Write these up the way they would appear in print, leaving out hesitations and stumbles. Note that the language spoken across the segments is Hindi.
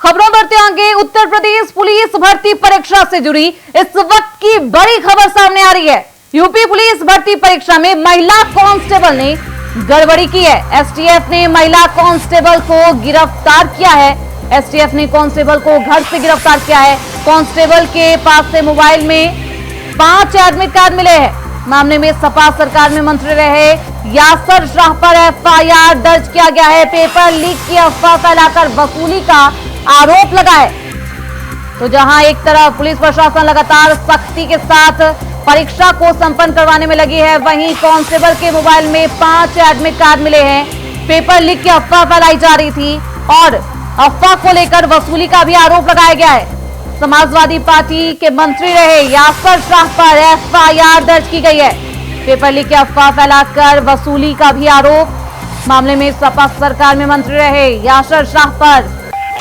खबरों बढ़ते आगे। उत्तर प्रदेश पुलिस भर्ती परीक्षा से जुड़ी इस वक्त की बड़ी खबर सामने आ रही है। यूपी पुलिस भर्ती परीक्षा में महिला कांस्टेबल ने गड़बड़ी की है। एसटीएफ ने महिला कांस्टेबल को गिरफ्तार किया है। एसटीएफ ने कांस्टेबल को घर से गिरफ्तार किया है। कांस्टेबल के पास से मोबाइल में 5 एडमिट कार्ड मिले हैं। मामले में सपा सरकार में मंत्री रहे यासर शाह पर एफआईआर दर्ज किया गया है। पेपर लीक की अफवाह फैलाकर वसूली का आरोप लगा है। तो जहां एक तरफ पुलिस प्रशासन लगातार सख्ती के साथ परीक्षा को संपन्न करवाने में लगी है, वहीं कांस्टेबल के मोबाइल में 5 एडमिट कार्ड मिले हैं। पेपर लीक की अफवाह फैलाई जा रही थी और अफवाह को लेकर वसूली का भी आरोप लगाया गया है। समाजवादी पार्टी के मंत्री रहे यासर शाह पर एफआईआर दर्ज की गई है। पेपर लीक की अफवाह फैलाकर वसूली का भी आरोप। मामले में सपा सरकार में मंत्री रहे यासर शाह पर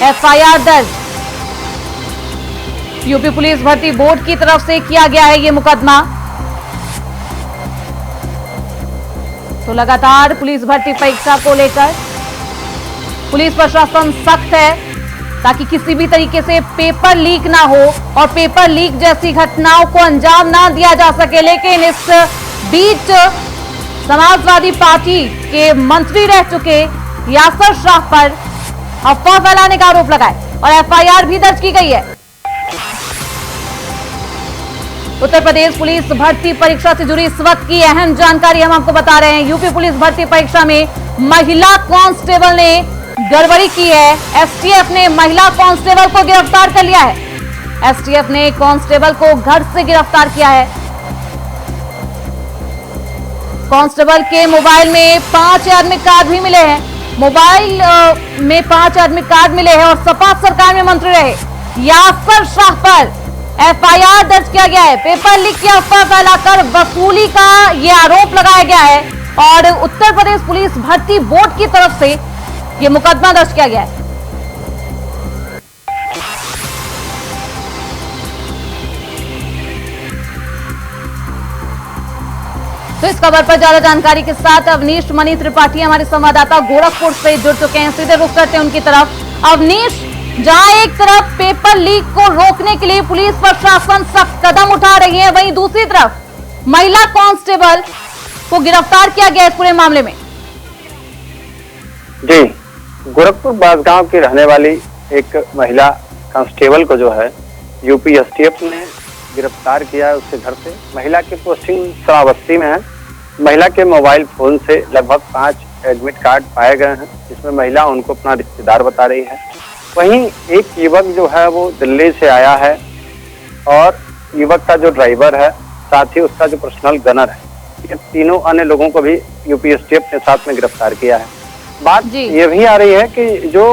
एफआईआर दर्ज। यूपी पुलिस भर्ती बोर्ड की तरफ से किया गया है ये मुकदमा। तो लगातार पुलिस भर्ती परीक्षा को लेकर पुलिस प्रशासन सख्त है ताकि किसी भी तरीके से पेपर लीक ना हो और पेपर लीक जैसी घटनाओं को अंजाम ना दिया जा सके। लेकिन इस बीच समाजवादी पार्टी के मंत्री रह चुके यासर शाह पर अफवाह फैलाने का आरोप लगाए और एफआईआर भी दर्ज की गई है। उत्तर प्रदेश पुलिस भर्ती परीक्षा से जुड़ी इस वक्त की अहम जानकारी हम आपको बता रहे हैं। यूपी पुलिस भर्ती परीक्षा में महिला कांस्टेबल ने गड़बड़ी की है। एसटीएफ ने महिला कांस्टेबल को गिरफ्तार कर लिया है। एसटीएफ ने कांस्टेबल को घर से गिरफ्तार किया है। कांस्टेबल के मोबाइल में 5 एडमिट कार्ड भी मिले हैं। मोबाइल में 5 एडमिट कार्ड मिले हैं और सपा सरकार में मंत्री रहे यासर शाह पर एफआईआर दर्ज किया गया है। पेपर लीक की अफवाह फैलाकर वसूली का यह आरोप लगाया गया है और उत्तर प्रदेश पुलिस भर्ती बोर्ड की तरफ से यह मुकदमा दर्ज किया गया है। तो इस खबर पर ज्यादा जानकारी के साथ अवनीश मनी त्रिपाठी हमारे संवाददाता गोरखपुर से जुड़ चुके हैं। सीधे रुख करते हैं उनकी तरफ। अवनीश, जहां एक तरफ पेपर लीक को रोकने के लिए पुलिस प्रशासन सख्त कदम उठा रही है, वहीं दूसरी तरफ महिला कांस्टेबल को गिरफ्तार किया गया इस पूरे मामले में। जी, गोरखपुर बासगांव की रहने वाली एक महिला कांस्टेबल को जो है यूपी एसटीएफ ने गिरफ्तार किया है उसके घर से। महिला की पोस्टिंग श्रावस्ती में है। महिला के मोबाइल फोन से लगभग 5 एडमिट कार्ड पाए गए हैं, जिसमें महिला उनको अपना रिश्तेदार बता रही है। वहीं एक युवक जो है वो दिल्ली से आया है और युवक का जो ड्राइवर है, साथ ही उसका जो पर्सनल गनर है, ये तीनों अन्य लोगों को भी यूपी एसटीएफ ने साथ में गिरफ्तार किया है। बात ये भी आ रही है कि जो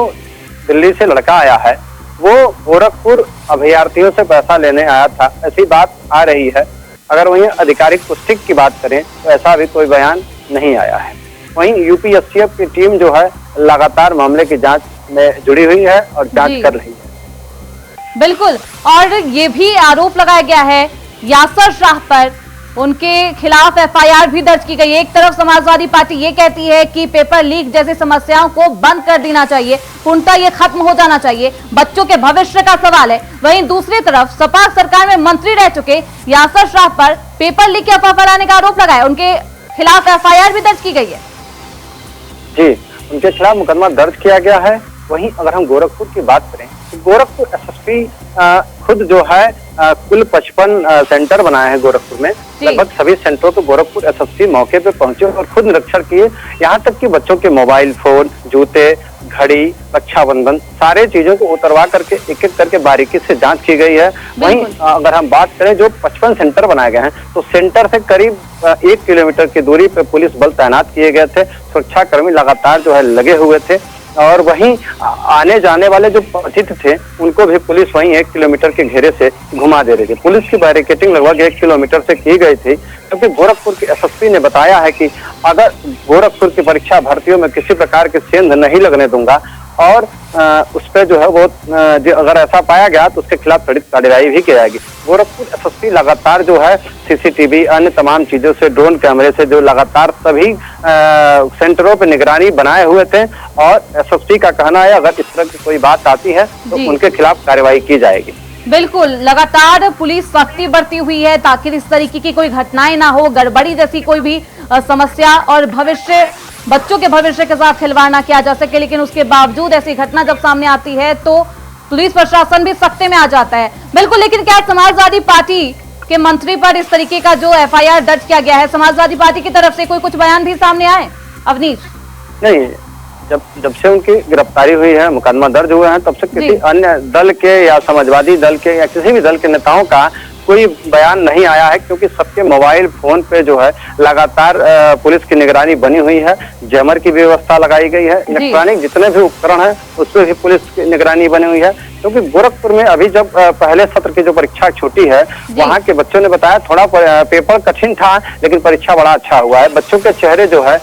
दिल्ली से लड़का आया है वो गोरखपुर अभ्यर्थियों से पैसा लेने आया था, ऐसी बात आ रही है। अगर वहीं आधिकारिक पुष्टि की बात करें तो ऐसा भी कोई बयान नहीं आया है। वहीं यूपी एसटीएफ की टीम जो है लगातार मामले की जांच में जुड़ी हुई है और जांच कर रही है। बिल्कुल, और ये भी आरोप लगाया गया है यासर शाह पर, उनके खिलाफ एफआईआर भी दर्ज की गई है। एक तरफ समाजवादी पार्टी ये कहती है कि पेपर लीक जैसी समस्याओं को बंद कर देना चाहिए, पूर्णतः ये खत्म हो जाना चाहिए, बच्चों के भविष्य का सवाल है। वहीं दूसरी तरफ सपा सरकार में मंत्री रह चुके यासर शाह पर पेपर लीक की अफवाह फैलाने का आरोप लगाया, उनके खिलाफ एफआईआर भी दर्ज की गई है। जी, उनके खिलाफ मुकदमा दर्ज किया गया है। वहीं अगर हम गोरखपुर की बात करें तो गोरखपुर एसएसपी खुद जो है कुल 55 सेंटर बनाए हैं गोरखपुर में। लगभग सभी सेंटरों पर गोरखपुर एसएसपी मौके पे पहुंचे और खुद निरीक्षण किए। यहाँ तक कि बच्चों के मोबाइल फोन, जूते, घड़ी, रक्षाबंधन, सारे चीजों को उतरवा करके एक एक करके बारीकी से जांच की गई है। वहीं अगर हम बात करें जो 55 सेंटर बनाए गए हैं तो सेंटर से करीब 1 किलोमीटर की दूरी पे पुलिस बल तैनात किए गए थे। सुरक्षा कर्मी लगातार जो है लगे हुए थे और वहीं आने जाने वाले जो पथित थे उनको भी पुलिस वहीं 1 किलोमीटर के घेरे से घुमा दे रही थी। पुलिस की बैरिकेटिंग लगभग 1 किलोमीटर से की गई थी, क्योंकि गोरखपुर के एसएसपी ने बताया है कि अगर गोरखपुर की परीक्षा भर्तियों में किसी प्रकार की सेंध नहीं लगने दूंगा और उस पर जो है वो अगर ऐसा पाया गया तो उसके खिलाफ त्वरित कार्यवाही भी की जाएगी। गोरखपुर एसएसपी लगातार जो है सीसीटीवी अन्य तमाम चीजों से, ड्रोन कैमरे से जो लगातार सभी सेंटरों पर निगरानी बनाए हुए थे और एसएसपी का कहना है अगर इस तरह की कोई बात आती है तो उनके खिलाफ कार्यवाही की जाएगी। बिल्कुल, लगातार पुलिस सख्ती बरती हुई है ताकि इस तरीके की कोई घटनाएं ना हो, गड़बड़ी जैसी कोई भी समस्या और बच्चों के भविष्य के साथ खिलवाड़ ना किया जा सके। लेकिन उसके बावजूद ऐसी घटना जब सामने आती है तो पुलिस प्रशासन भी सख्ते में आ जाता है। बिल्कुल, लेकिन क्या समाजवादी पार्टी के मंत्री पर इस तरीके का जो एफआईआर दर्ज किया गया है, समाजवादी पार्टी की तरफ से कोई कुछ बयान भी सामने आए? अवनीश, नहीं, जब से उनकी गिरफ्तारी हुई है, मुकदमा दर्ज हुए हैं, तब से किसी अन्य दल के या समाजवादी दल के या किसी भी दल के नेताओं का कोई बयान नहीं आया है, क्योंकि सबके मोबाइल फोन पे जो है लगातार पुलिस की निगरानी बनी हुई है। जैमर की व्यवस्था लगाई गई है, इलेक्ट्रॉनिक जितने भी उपकरण हैं उस पर भी पुलिस की निगरानी बनी हुई है। क्योंकि गोरखपुर में अभी जब पहले सत्र की जो परीक्षा छूटी है, वहाँ के बच्चों ने बताया थोड़ा पेपर कठिन था लेकिन परीक्षा बड़ा अच्छा हुआ है। बच्चों के चेहरे जो है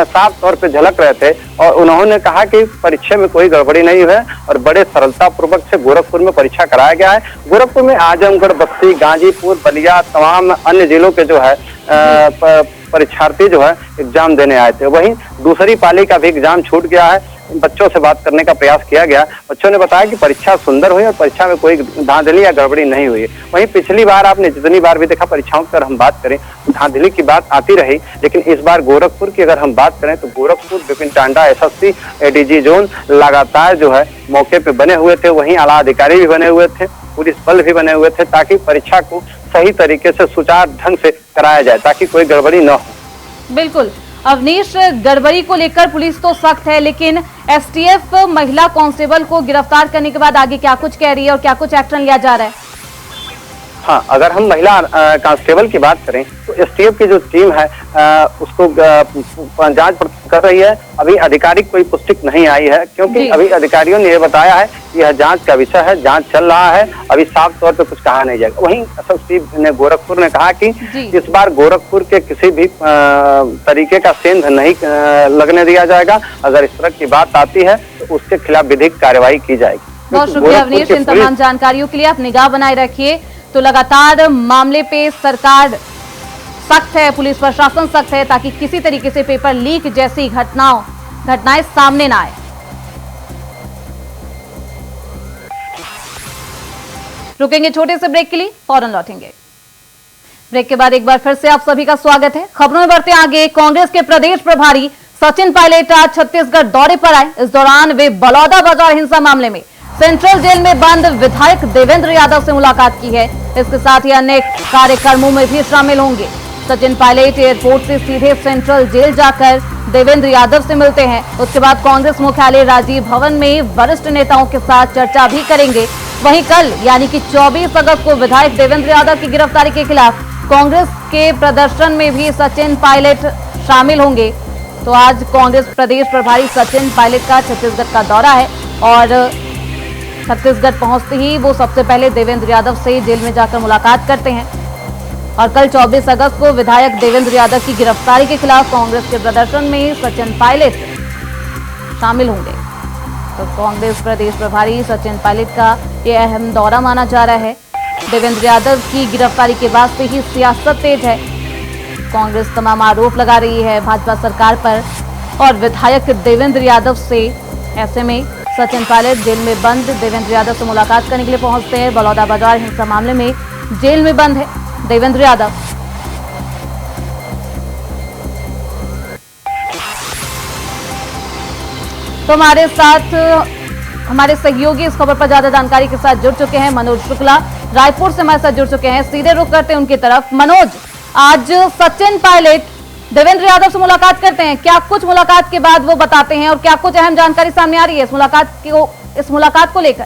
साफ तौर पे झलक रहे थे और उन्होंने कहा कि परीक्षा में कोई गड़बड़ी नहीं है और बड़े सरलता पूर्वक से गोरखपुर में परीक्षा कराया गया है। गोरखपुर में आजमगढ़, बस्ती, गाजीपुर, बलिया, तमाम अन्य जिलों के जो है परीक्षार्थी जो है एग्जाम देने आए थे। वहीं दूसरी पाली का भी एग्जाम छूट गया है। बच्चों से बात करने का प्रयास किया गया, बच्चों ने बताया कि परीक्षा सुंदर हुई और परीक्षा में कोई धांधली या गड़बड़ी नहीं हुई। वहीं पिछली बार आपने जितनी बार भी देखा परीक्षाओं पर हम बात करें धांधली की बात आती रही, लेकिन इस बार गोरखपुर की अगर हम बात करें तो Gorakhpur Vipin Tanda SSP ADG zone लगातार जो है मौके पे बने हुए थे। वहीं आला अधिकारी भी बने हुए थे, पुलिस बल भी बने हुए थे, ताकि परीक्षा को सही तरीके से सुचारू ढंग से कराया जाए, ताकि कोई गड़बड़ी न हो। बिल्कुल अवनीश, गड़बड़ी को लेकर पुलिस तो सख्त है, लेकिन एसटीएफ महिला कांस्टेबल को गिरफ्तार करने के बाद आगे क्या कुछ कह रही है और क्या कुछ एक्शन लिया जा रहा है? हाँ, अगर हम महिला कांस्टेबल की बात करें तो एसटीएफ की जो टीम है उसको जांच कर रही है। अभी आधिकारिक कोई पुष्टि नहीं आई है, क्योंकि अभी अधिकारियों ने ये बताया है कि यह जांच का विषय है, जांच चल रहा है, अभी साफ तौर पे कुछ कहा नहीं जाएगा। वहीं एसएसपी ने गोरखपुर ने कहा कि इस बार गोरखपुर के किसी भी तरीके का सेंध नहीं लगने दिया जाएगा। अगर इस तरह की बात आती है तो उसके खिलाफ विधिक कार्रवाई की जाएगी। बहुत शुक्रिया अवनीश, इन तमाम जानकारियों के लिए। आप निगाह बनाए रखिए। तो लगातार मामले पे सरकार सख्त है, पुलिस प्रशासन सख्त है, ताकि किसी तरीके से पेपर लीक जैसी घटनाएं सामने ना आए। रुकेंगे छोटे से ब्रेक के लिए, फौरन लौटेंगे। ब्रेक के बाद एक बार फिर से आप सभी का स्वागत है। खबरों में बढ़ते आगे। कांग्रेस के प्रदेश प्रभारी सचिन पायलट आज छत्तीसगढ़ दौरे पर आए। इस दौरान वे बलौदाबाजार हिंसा मामले में सेंट्रल जेल में बंद विधायक देवेंद्र यादव से मुलाकात की है। इसके साथ ही अन्य कार्यक्रमों में भी शामिल होंगे। सचिन पायलट एयरपोर्ट से सीधे सेंट्रल जेल जाकर देवेंद्र यादव से मिलते हैं। उसके बाद कांग्रेस मुख्यालय राजीव भवन में वरिष्ठ नेताओं के साथ चर्चा भी करेंगे। वहीं कल यानी कि 24 अगस्त को विधायक देवेंद्र यादव की गिरफ्तारी के खिलाफ कांग्रेस के प्रदर्शन में भी सचिन पायलट शामिल होंगे। तो आज कांग्रेस प्रदेश प्रभारी सचिन पायलट का छत्तीसगढ़ का दौरा है और छत्तीसगढ़ पहुंचते ही वो सबसे पहले देवेंद्र यादव से जेल में जाकर मुलाकात करते हैं और कल 24 अगस्त को विधायक देवेंद्र यादव की गिरफ्तारी के खिलाफ कांग्रेस के प्रदर्शन में सचिन पायलट शामिल होंगे। तो कांग्रेस प्रदेश प्रभारी सचिन पायलट का ये अहम दौरा माना जा रहा है। देवेंद्र यादव की गिरफ्तारी के बाद से ही सियासत तेज है। कांग्रेस तमाम आरोप लगा रही है भाजपा सरकार पर और विधायक देवेंद्र यादव से। ऐसे में सचिन पायलट जेल में बंद देवेंद्र यादव से मुलाकात करने के लिए पहुंचते हैं। बलौदाबाजार हिंसा मामले में जेल में बंद है देवेंद्र यादव। तो हमारे साथ हमारे सहयोगी इस खबर पर ज्यादा जानकारी के साथ जुड़ चुके हैं। मनोज शुक्ला रायपुर से हमारे साथ जुड़ चुके हैं। सीधे रुख करते हैं उनकी तरफ। मनोज, आज सचिन पायलट देवेंद्र यादव से मुलाकात करते हैं, क्या कुछ मुलाकात के बाद वो बताते हैं और क्या कुछ अहम जानकारी सामने आ रही है इस मुलाकात को लेकर?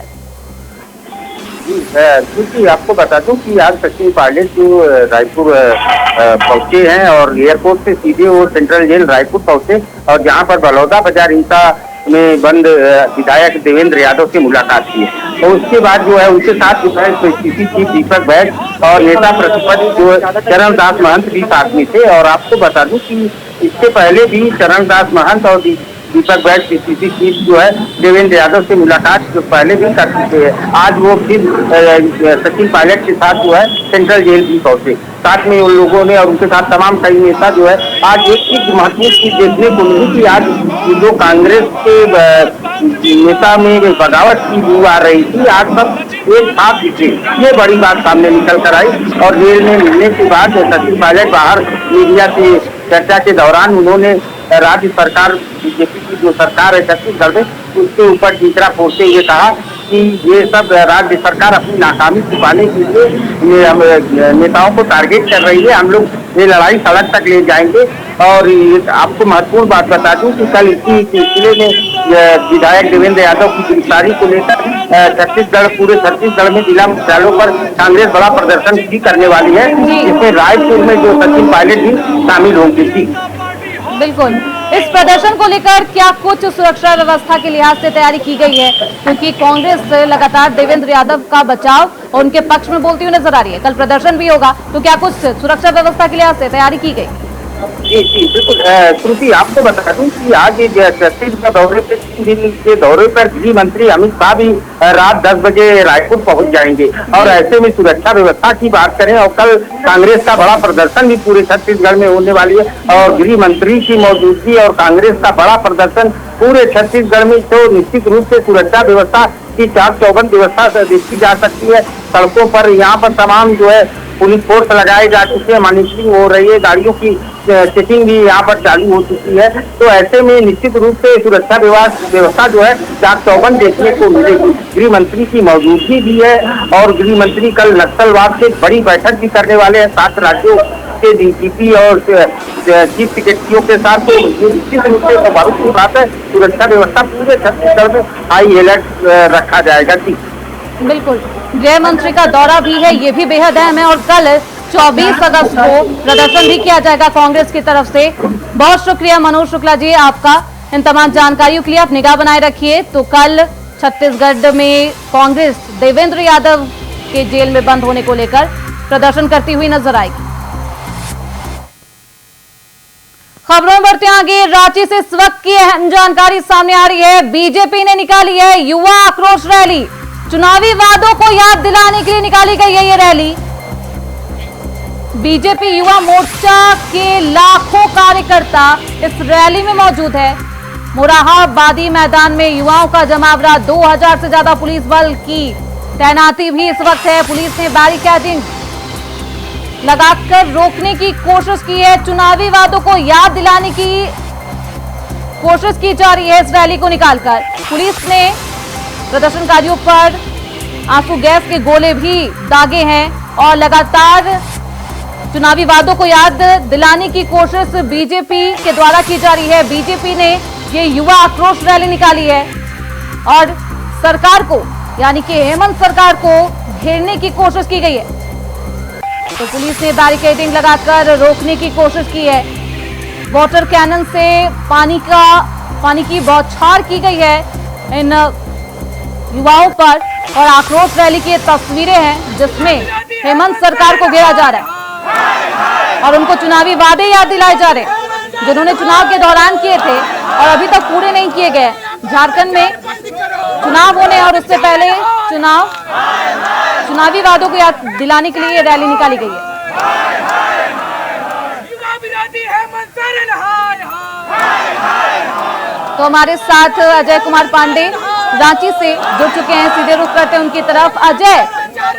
क्योंकि आपको बता दूं कि आज सचिन पायलट जो रायपुर पहुंचे हैं और एयरपोर्ट से सीधे वो सेंट्रल जेल रायपुर पहुंचे और जहां पर बलौदाबाजार हिंसा में बंद विधायक देवेंद्र यादव से मुलाकात की है। तो उसके बाद जो है उनके साथ जो है पीसीसी चीफ दीपक बैठ और नेता प्रतिपक्ष जो चरणदास महंत भी साथ में थे। और आपको बता दूं कि इससे पहले भी चरणदास महंत और दीपक बैठ पीसीसी चीफ जो है देवेंद्र यादव से मुलाकात जो पहले भी कर चुके हैं। आज वो फिर सचिन पायलट के साथ जो है सेंट्रल जेल भी पहुंचे। साथ में उन लोगों ने और उनके साथ तमाम कई नेता जो है आज एक चीज महत्वपूर्ण चीज देखने को मिली कि आज जो कांग्रेस के नेता में बगावत की बू आ रही थी, आज सब एक साथ दिखे। ये बड़ी बात सामने निकल कर आई और जेल में मिलने के बाद सचिन पायलट बाहर मीडिया से चर्चा के दौरान उन्होंने राज्य सरकार बीजेपी की जो सरकार है छत्तीसगढ़ में उसके ऊपर तीसरा फोड़ते हुए कहा कि ये सब राज्य सरकार अपनी नाकामी छुपाने के लिए नेताओं को टारगेट कर रही है। हम लोग ये लड़ाई सड़क तक ले जाएंगे। और आपको महत्वपूर्ण बात बता दूं कि कल इसी सिलसिले में विधायक देवेंद्र यादव की गिरफ्तारी को लेकर पूरे छत्तीसगढ़ में जिला मुख्यालयों पर कांग्रेस बड़ा प्रदर्शन भी करने वाली है, जिसमें रायपुर में जो सचिन पायलट भी शामिल होंगे। थी बिल्कुल, इस प्रदर्शन को लेकर क्या कुछ सुरक्षा व्यवस्था के लिहाज से तैयारी की गई है? क्योंकि कांग्रेस लगातार देवेंद्र यादव का बचाव और उनके पक्ष में बोलती हुई नजर आ रही है। कल प्रदर्शन भी होगा, तो क्या कुछ सुरक्षा व्यवस्था के लिहाज से तैयारी की गई? जी बिल्कुल श्रुति, आपको बता दूं कि आज छत्तीसगढ़ दौरे पे 3 दिन के दौरे पर गृह मंत्री अमित शाह भी रात 10 बजे रायपुर पहुंच जाएंगे। और ऐसे में सुरक्षा व्यवस्था की बात करें और कल कांग्रेस का बड़ा प्रदर्शन भी पूरे छत्तीसगढ़ में होने वाली है और गृह मंत्री की मौजूदगी और कांग्रेस का बड़ा प्रदर्शन पूरे छत्तीसगढ़ में, तो निश्चित रूप से सुरक्षा व्यवस्था की चाक चौबंद व्यवस्था देखी जा सकती है। सड़कों पर यहाँ पर तमाम जो है पुलिस फोर्स लगाए जा चुके हैं, मॉनिटरिंग हो रही है, गाड़ियों की चेकिंग भी यहाँ पर चालू हो चुकी है। तो ऐसे में निश्चित रूप से सुरक्षा व्यवस्था जो है चाक चौबंद देखने को मिलेगी। गृह मंत्री की मौजूदगी भी है और गृह मंत्री कल नक्सलवाद से बड़ी बैठक भी करने वाले हैं 7 राज्यों के डीजीपी और चीफ सेक्रेटरियों के साथ। तो निश्चित रूप से स्वाभाविक की बात है, सुरक्षा व्यवस्था पूरे छत्तीसगढ़ में हाई अलर्ट रखा जाएगा। जी बिल्कुल, गृह मंत्री का दौरा भी है, ये भी बेहद अहम है। और कल 24 अगस्त को प्रदर्शन भी किया जाएगा कांग्रेस की तरफ से। बहुत शुक्रिया मनोज शुक्ला जी आपका इन तमाम जानकारियों के लिए। आप निगाह बनाए रखिए। तो कल छत्तीसगढ़ में कांग्रेस देवेंद्र यादव के जेल में बंद होने को लेकर प्रदर्शन करती हुई नजर आएगी। खबरों में बढ़ते आगे, रांची से इस वक्त की अहम जानकारी सामने आ रही है। बीजेपी ने निकाली है युवा आक्रोश रैली। चुनावी वादों को याद दिलाने के लिए निकाली गई है ये रैली। बीजेपी युवा मोर्चा के लाखों कार्यकर्ता इस रैली में मौजूद है। मोरहाबादी मैदान में युवाओं का जमावड़ा, 2000 से ज्यादा पुलिस बल की तैनाती भी इस वक्त है। पुलिस ने बैरिकेडिंग लगाकर रोकने की कोशिश की है। चुनावी वादों को याद दिलाने की कोशिश की जा रही है इस रैली को निकालकर। पुलिस ने प्रदर्शनकारियों पर आंसू गैस के गोले भी दागे हैं और लगातार चुनावी वादों को याद दिलाने की कोशिश बीजेपी के द्वारा की जा रही है। बीजेपी ने ये युवा आक्रोश रैली निकाली है और सरकार को, यानी कि हेमंत सरकार को घेरने की कोशिश की गई है। तो पुलिस ने बैरिकेडिंग लगाकर रोकने की कोशिश की है। वाटर कैनन से पानी की बौछार की गई है इन युवाओं पर और आक्रोश रैली की तस्वीरें हैं जिसमें हेमंत सरकार को घेरा जा रहा है और उनको चुनावी वादे याद दिलाए जा रहे हैं जिन्होंने चुनाव के दौरान किए थे और अभी तक पूरे नहीं किए गए। झारखंड में चुनाव होने और उससे पहले चुनावी वादों को याद दिलाने के लिए ये रैली निकाली गई है। तो हमारे साथ अजय कुमार पांडे रांची से जुड़ चुके हैं, सीधे रुख करते हैं उनकी तरफ। अजय,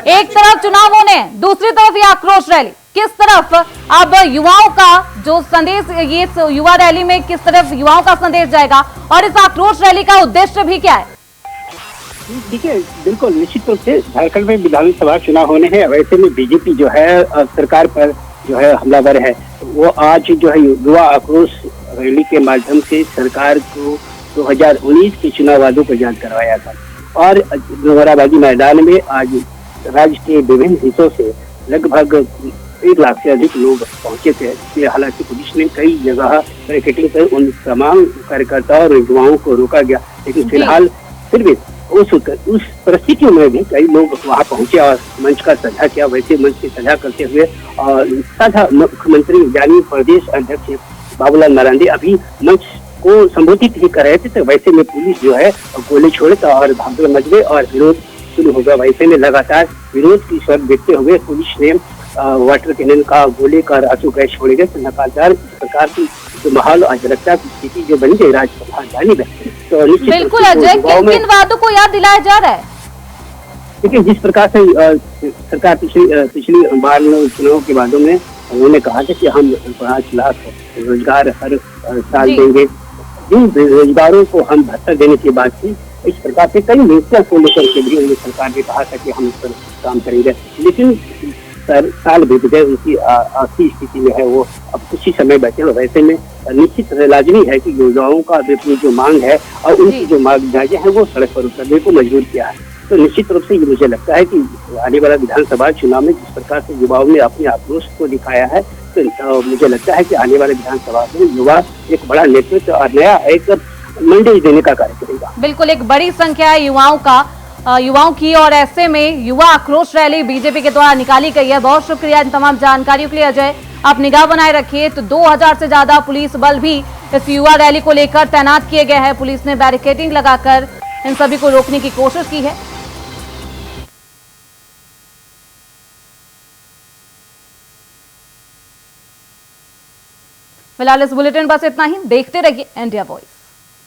एक तरफ चुनाव होने, दूसरी तरफ ये आक्रोश रैली, किस तरफ अब युवाओं का जो संदेश, ये युवा रैली में किस तरफ युवाओं का संदेश जाएगा और इस आक्रोश रैली का उद्देश्य भी क्या है? ठीक है, बिल्कुल निश्चित रूप से झारखंड में विधानसभा चुनाव होने हैं। वैसे में बीजेपी जो है सरकार पर जो है हमलावर है, वो आज जो है युवा आक्रोश रैली के माध्यम से सरकार को 2019 के चुनाव वादों को याद करवाया था। और मोरहाबादी मैदान में आज राज्य के विभिन्न हिस्सों से लगभग 1 लाख से अधिक लोग पहुंचे थे। हालांकि पुलिस ने कई जगह बैरिकेडिंग कर उन तमाम कार्यकर्ताओं और युवाओं को रोका गया, लेकिन फिलहाल फिर भी उस परिस्थितियों में भी कई लोग वहां पहुंचे और मंच का साझा किया। वैसे मंच की साझा करते हुए और साझा मुख्यमंत्री यानी प्रदेश अध्यक्ष बाबूलाल मरांडी अभी मंच को संबोधित ही कर रहे थे, तो वैसे में पुलिस जो है गोली छोड़े तो और भागदौड़ मच गई और विरोध शुरू हो गया। वैसे में लगातार विरोध की स्वर देखते हुए पुलिस ने वाटर कैनन का गोली का आंसू गैस छोड़े गए। तो लगातार प्रकार की जो माहौल अराजकता की स्थिति जो बन गई राजपथ जानिब है। तो निश्चित बिल्कुल अजय, किन किन वादों को याद दिलाया जा रहा है? देखिए, जिस प्रकार से सरकार पिछली बार चुनाव के बादों में उन्होंने कहा था कि हम 5 लाख रोजगार हर साल देंगे, जिन बेरोजगारों को हम भत्ता देने की बात की, इस प्रकार से कई नीतियों को लेकर के भी उन्हें सरकार ने कहा था कि हम इस पर काम करेंगे। लेकिन साल बीत गए, उनकी आखिरी स्थिति में है वो अब कुछ ही समय बचे। वैसे में निश्चित लाजमी है कि युवाओं का अपनी जो मांग है और उनकी जो मांग है वो सड़क पर उतरने को मजबूर किया है। तो निश्चित रूप से ये मुझे लगता है कि आने वाला विधानसभा चुनाव में जिस प्रकार से युवाओं ने अपने आक्रोश को दिखाया है, तो मुझे लगता है कि आने वाले विधानसभा में युवा एक बड़ा नेतृत्व और नया एक मैंडेट देने का कार्य करेगा। बिल्कुल, एक बड़ी संख्या है युवाओं की, और ऐसे में युवा आक्रोश रैली बीजेपी के द्वारा निकाली गई है। बहुत शुक्रिया इन तमाम जानकारियों के लिए अजय। आप निगाह बनाए रखिए। तो 2000 से ज्यादा पुलिस बल भी इस युवा रैली को लेकर तैनात किए गए हैं। पुलिस ने बैरिकेडिंग लगाकर इन सभी को रोकने की कोशिश की है। फिलहाल इस बुलेटिन बस इतना ही। देखते रहिए इंडिया वॉइस।